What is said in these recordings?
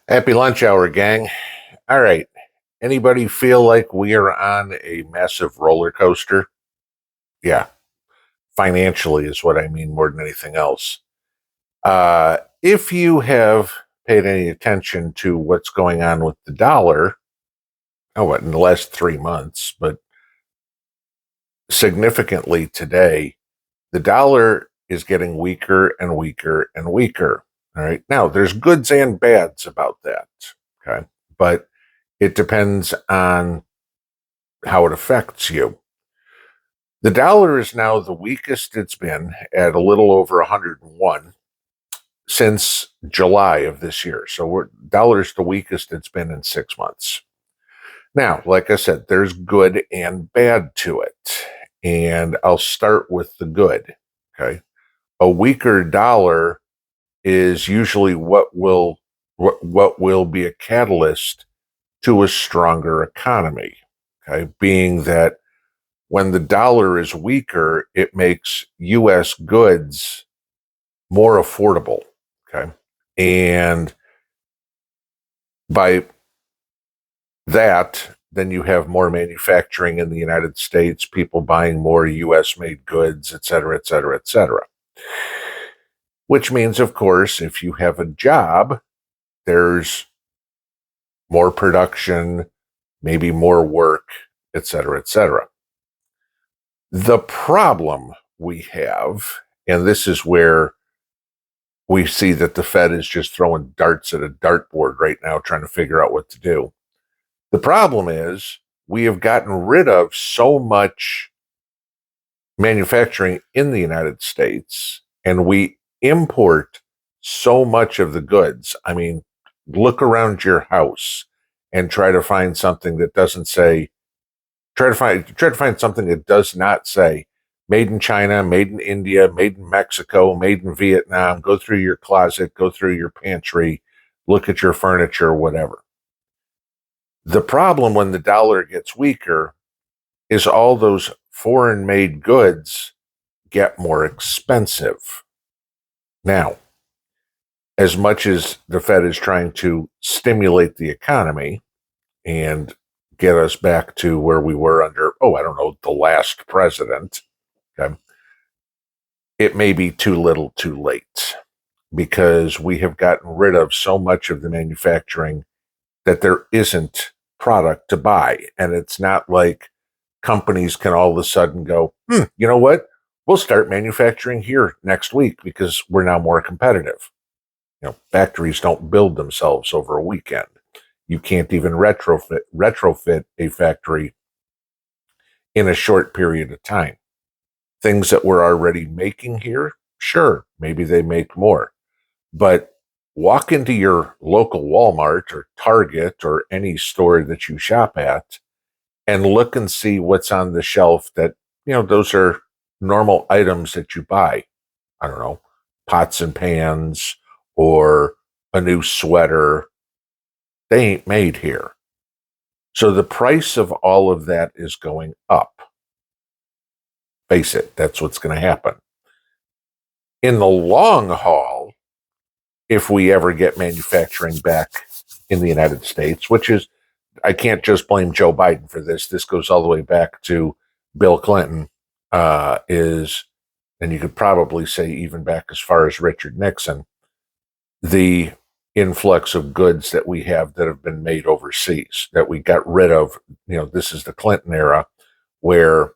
Happy lunch hour, gang. All right. Anybody feel like we are on a massive roller coaster? Yeah, financially is what I mean more than anything else. If you have paid any attention to what's going on with the dollar, in the last 3 months, but significantly today, the dollar is getting weaker and weaker and weaker. All right. Now, there's goods and bads about that. Okay. But it depends on how it affects you. The dollar is now the weakest it's been at a little over 101 since July of this year. So dollar's the weakest it's been in 6 months. Now, like I said, there's good and bad to it. And I'll start with the good. Okay. A weaker dollar is usually what will be a catalyst to a stronger economy. Okay. Being that when the dollar is weaker, it makes US goods more affordable. Okay. And by that, then you have more manufacturing in the United States, people buying more US made goods, et cetera, et cetera, et cetera. Which means, of course, if you have a job, there's more production, maybe more work, et cetera, et cetera. The problem we have, and this is where we see that the Fed is just throwing darts at a dartboard right now, trying to figure out what to do. The problem is we have gotten rid of so much manufacturing in the United States, and we import so much of the goods. I mean, look around your house and try to find something that doesn't say, try to find something that does not say made in China, made in India, made in Mexico, made in Vietnam. Go through your closet, go through your pantry, look at your furniture, whatever. The problem when the dollar gets weaker is all those foreign made goods get more expensive. Now, as much as the Fed is trying to stimulate the economy and get us back to where we were under, the last president, okay, it may be too little too late because we have gotten rid of so much of the manufacturing that there isn't product to buy. And it's not like companies can all of a sudden go, you know what? We'll start manufacturing here next week because we're now more competitive. Factories don't build themselves over a weekend. You can't even retrofit a factory in a short period of time. Things that we're already making here, sure, maybe they make more. But walk into your local Walmart or Target or any store that you shop at and look and see what's on the shelf that, those are normal items that you buy. I don't know, pots and pans or a new sweater. They ain't made here. So the price of all of that is going up. Face it, that's what's going to happen. In the long haul, if we ever get manufacturing back in the United States, which is, I can't just blame Joe Biden for this. This goes all the way back to Bill Clinton, and you could probably say even back as far as Richard Nixon, the influx of goods that we have that have been made overseas that we got rid of. This is the Clinton era where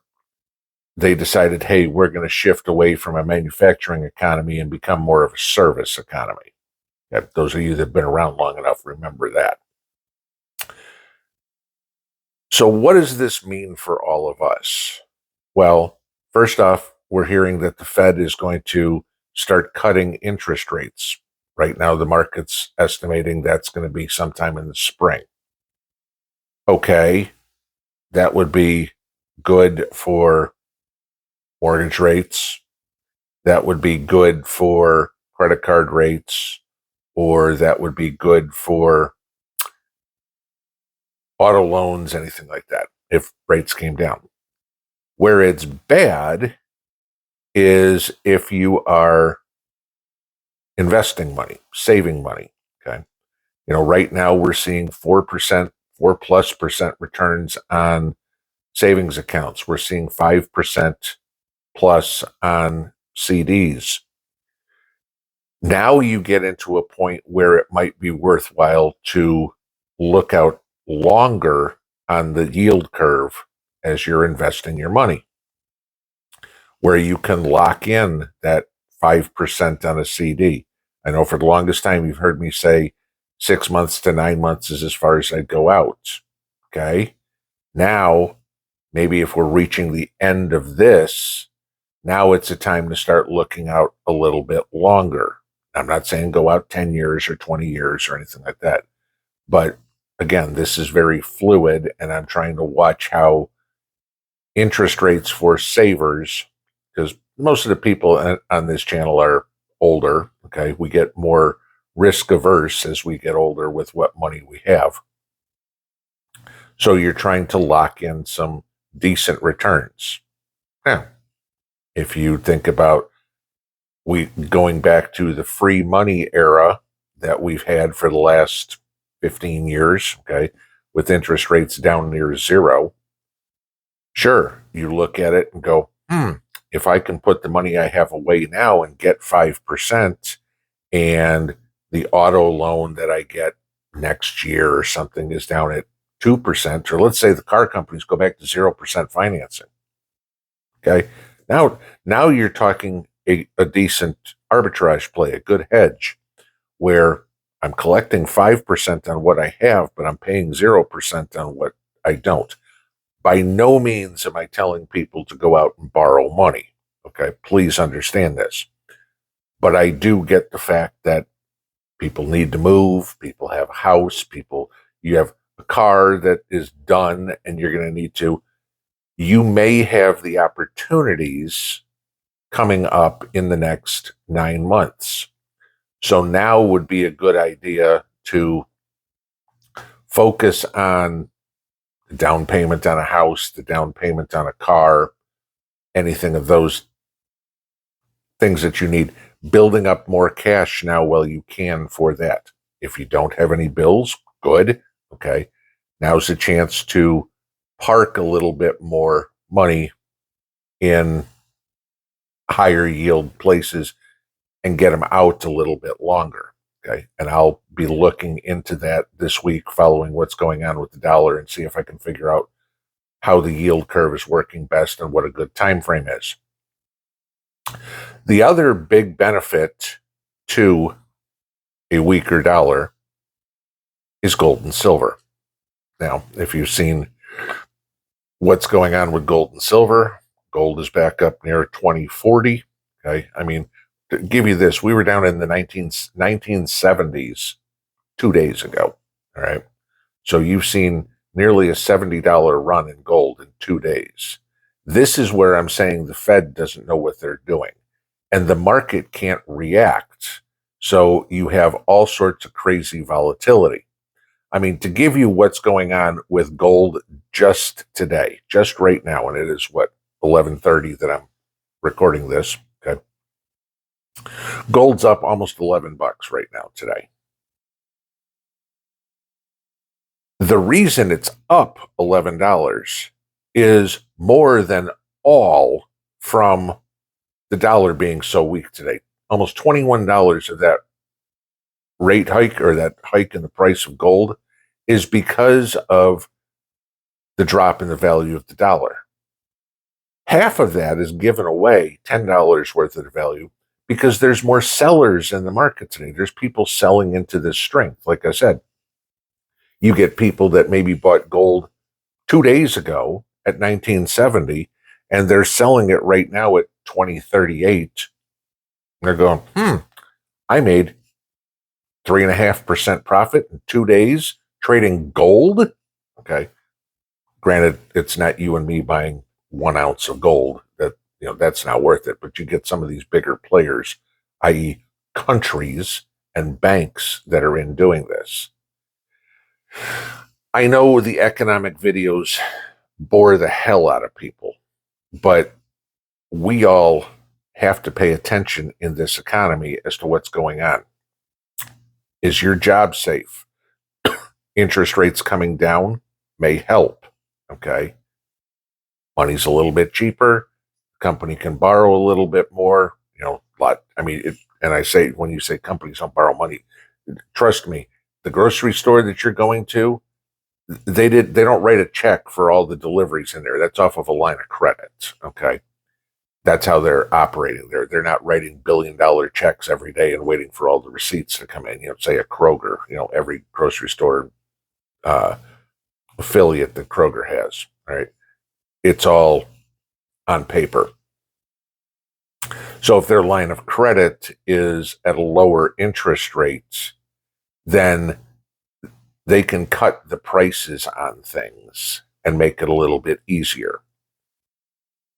they decided, hey, we're going to shift away from a manufacturing economy and become more of a service economy. Those of you that have been around long enough remember that. So what does this mean for all of us? Well, first off, we're hearing that the Fed is going to start cutting interest rates. Right now, the market's estimating that's going to be sometime in the spring. Okay, that would be good for mortgage rates. That would be good for credit card rates, or that would be good for auto loans, anything like that, if rates came down. Where it's bad is if you are investing money, saving money, okay? Right now we're seeing 4%, 4+% returns on savings accounts. We're seeing 5% plus on CDs. Now you get into a point where it might be worthwhile to look out longer on the yield curve as you're investing your money, where you can lock in that 5% on a CD. I know for the longest time you've heard me say 6 months to 9 months is as far as I'd go out. Okay. Now, maybe if we're reaching the end of this, now it's a time to start looking out a little bit longer. I'm not saying go out 10 years or 20 years or anything like that. But again, this is very fluid, and I'm trying to watch how interest rates for savers, because most of the people on this channel are older. Okay. We get more risk averse as we get older with what money we have. So you're trying to lock in some decent returns. Now, if you think about going back to the free money era that we've had for the last 15 years, okay, with interest rates down near zero, sure, you look at it and go, if I can put the money I have away now and get 5%, and the auto loan that I get next year or something is down at 2%, or let's say the car companies go back to 0% financing. Okay. Now you're talking a decent arbitrage play, a good hedge, where I'm collecting 5% on what I have, but I'm paying 0% on what I don't. By no means am I telling people to go out and borrow money. Okay. Please understand this. But I do get the fact that people need to move, people have a house, you have a car that is done and you're going to need to. You may have the opportunities coming up in the next 9 months. So now would be a good idea to focus on the down payment on a house, the down payment on a car, anything of those things that you need, building up more cash now while you can for that. If you don't have any bills, good. Okay. Now's a chance to park a little bit more money in higher yield places and get them out a little bit longer. Okay. And I'll be looking into that this week following what's going on with the dollar and see if I can figure out how the yield curve is working best and what a good time frame is. The other big benefit to a weaker dollar is gold and silver. Now, if you've seen what's going on with gold and silver, gold is back up near 2040. Okay. I mean, to give you this, we were down in the 1970s 2 days ago. All right. So you've seen nearly a $70 run in gold in 2 days. This is where I'm saying the Fed doesn't know what they're doing and the market can't react. So you have all sorts of crazy volatility. I mean, to give you what's going on with gold just today, just right now, and it is 11:30 that I'm recording this. Okay. Gold's up almost $11 right now today. The reason it's up $11 is more than all from the dollar being so weak today. Almost $21 of that rate hike, or that hike in the price of gold, is because of the drop in the value of the dollar. Half of that is given away, $10 worth of the value, because there's more sellers in the market today. There's people selling into this strength. Like I said, you get people that maybe bought gold 2 days ago at 1970, and they're selling it right now at 2038. They're going, I made 3.5% profit in 2 days trading gold. Okay. Granted, it's not you and me buying 1 ounce of gold. That's not worth it. But you get some of these bigger players, i.e., countries and banks that are in doing this. I know the economic videos bore the hell out of people, but we all have to pay attention in this economy as to what's going on. Is your job safe? interest rates coming down may help. Okay. Money's a little bit cheaper. Company can borrow a little bit more, and I say, when you say companies don't borrow money, trust me, the grocery store that you're going to, they don't write a check for all the deliveries in there. That's off of a line of credit. Okay. That's how they're operating. They're not writing $1 billion checks every day and waiting for all the receipts to come in. Say a Kroger, every grocery store affiliate that Kroger has. All right. It's all on paper. So if their line of credit is at a lower interest rate, then they can cut the prices on things and make it a little bit easier.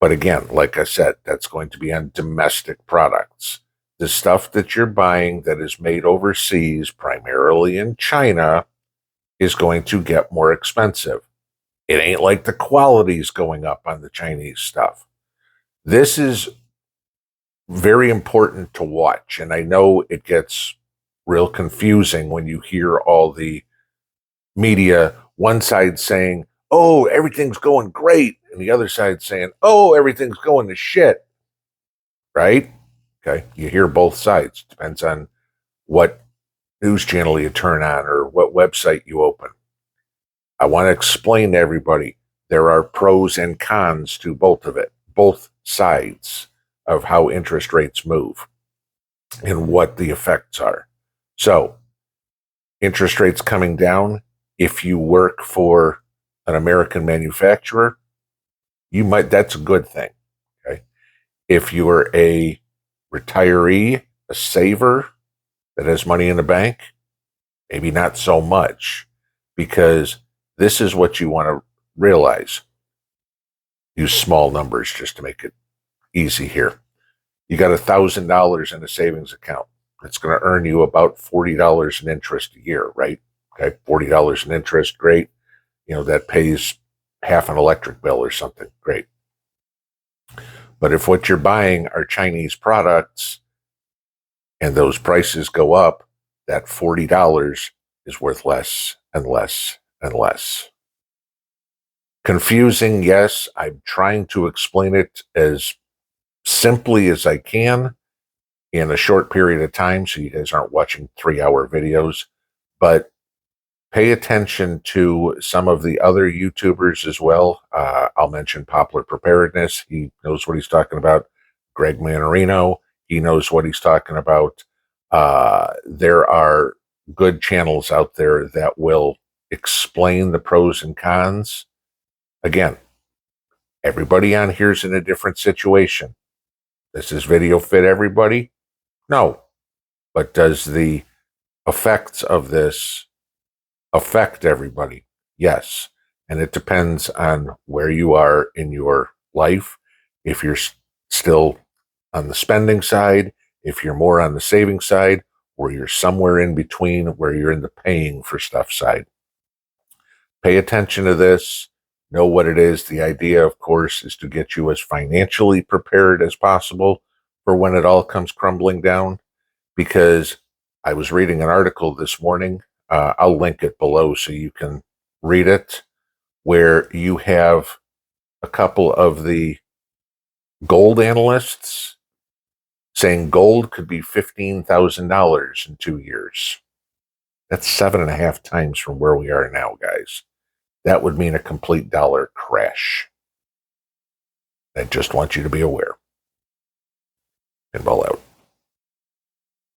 But again, like I said, that's going to be on domestic products. The stuff that you're buying that is made overseas, primarily in China, is going to get more expensive. It ain't like the quality's going up on the Chinese stuff. This is very important to watch. And I know it gets real confusing when you hear all the media, one side saying, oh, everything's going great, and the other side saying, oh, everything's going to shit. Right? Okay. You hear both sides. Depends on what news channel you turn on or what website you open. I want to explain to everybody there are pros and cons to both of it, both sides of how interest rates move and what the effects are. So, interest rates coming down, if you work for an American manufacturer, that's a good thing. Okay. If you're a retiree, a saver that has money in the bank, maybe not so much, because this is what you want to realize. Use small numbers just to make it easy here. You got $1,000 in a savings account. It's going to earn you about $40 in interest a year, right? Okay, $40 in interest, great. That pays half an electric bill or something, great. But if what you're buying are Chinese products and those prices go up, that $40 is worth less and less and less. Confusing, yes. I'm trying to explain it as simply as I can in a short period of time so you guys aren't watching 3-hour videos. But pay attention to some of the other YouTubers as well. I'll mention Pinball Preparedness. He knows what he's talking about. Greg Manarino, he knows what he's talking about. There are good channels out there that will explain the pros and cons. Again, everybody on here is in a different situation. Does this video fit everybody? No. But does the effects of this affect everybody? Yes. And it depends on where you are in your life. If you're still on the spending side, if you're more on the saving side, or you're somewhere in between where you're in the paying for stuff side. Pay attention to this. Know what it is. The idea, of course, is to get you as financially prepared as possible for when it all comes crumbling down. Because I was reading an article this morning. I'll link it below so you can read it, where you have a couple of the gold analysts saying gold could be $15,000 in 2 years. That's 7.5 times from where we are now, guys. That would mean a complete dollar crash. I just want you to be aware.